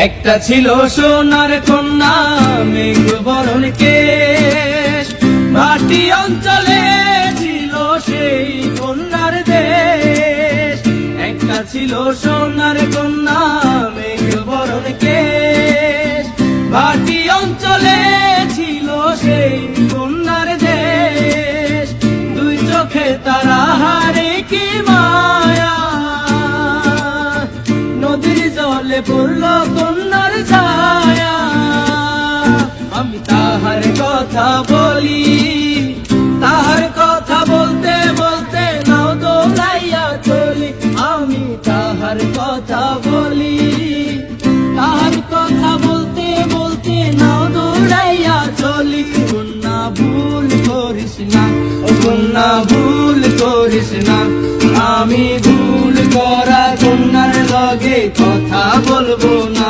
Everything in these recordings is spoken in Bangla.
একটা ছিল সোনার কন্যা মেঘ বরণ কেশ, ভাটি অঞ্চলে ছিল সেই কন্যার দেশ। একটা ছিল সোনার কন্যা মেঘ বরণ কেশ, ভাটি অঞ্চলে ছিল সেই কন্যার দেশ। দুই চোখে তারা হারে কি মায়া, নদীর জলে পড়ল কন্যার ছায়া। আমি তাহার কথা বলি, তাহার কথা বলতে বলতে নাও দোলাইয়া চলি। আমি তাহার কথা বলি, তাহার কথা বলতে বলতে নাও দৌড়াইয়া চলি। কন্যা ভুল করিস না, ও কন্যা ভুল করিস না, আমি ভুল করা কন্যার লগে কথা বলবো না।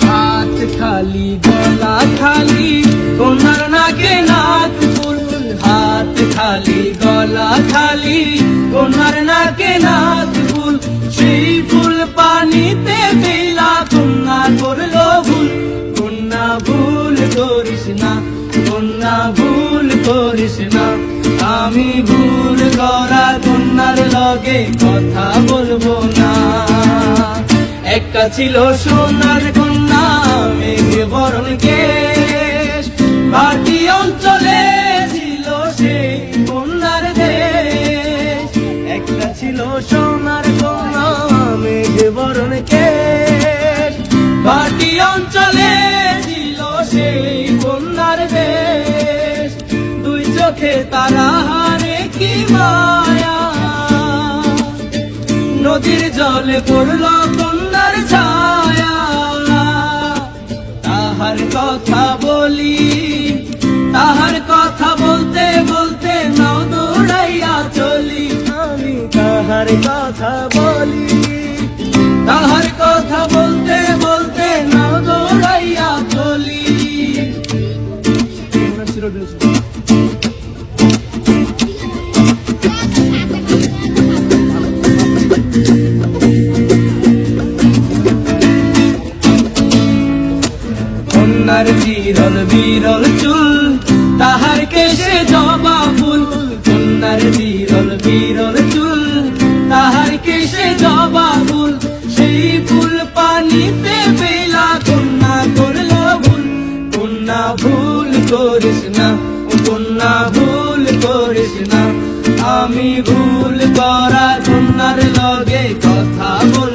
হাত খালি গলা খালি কন্যার নাকে নাক ফুল, হাত খালি গলা খালি কন্যার নাকে নাক ফুল। সেই ফুল পানিতে ফেলা কন্যা করলো ভুল। কন্যা ভুল করিস না, কন্যা ভুল করিস না, আমি ভুল করা কন্যার লগে কথা বলবো না। একটা ছিল সোনার কন্যা মেঘ বরণ কেশ, ভাটি অঞ্চলে ছিল সেই কন্যার দেশ। একটা ছিল সোনার কন্যা মেঘ বরণ কেশ, ভাটি অঞ্চলে ছিল সেই কন্যার দেশ। দুই চোখে তারা হারে কি মায়া, নদীর জলে পড়ল কন্যার ছায়া। তাহার কথা বলি, তাহার কথা বলতে বলতে নাও দৌড়াইয়া চলি। আমি তাহার কথা বলি, তাহার কথা বলতে বলতে নাও দৌড়াইয়া চলি। কন্যার বিরল বিরল চুল, তাহার কেশে জবা ফুল। কন্যার বিরল বিরল চুল, তাহার কেশে জবা ফুল। সেই ফুল পানিতে ফেলা কন্যা করলো ভুল। কন্যা ভুল করিস না, ও কন্যা ভুল করিস না, আমি ভুল করা কন্যার লগে কথা বল।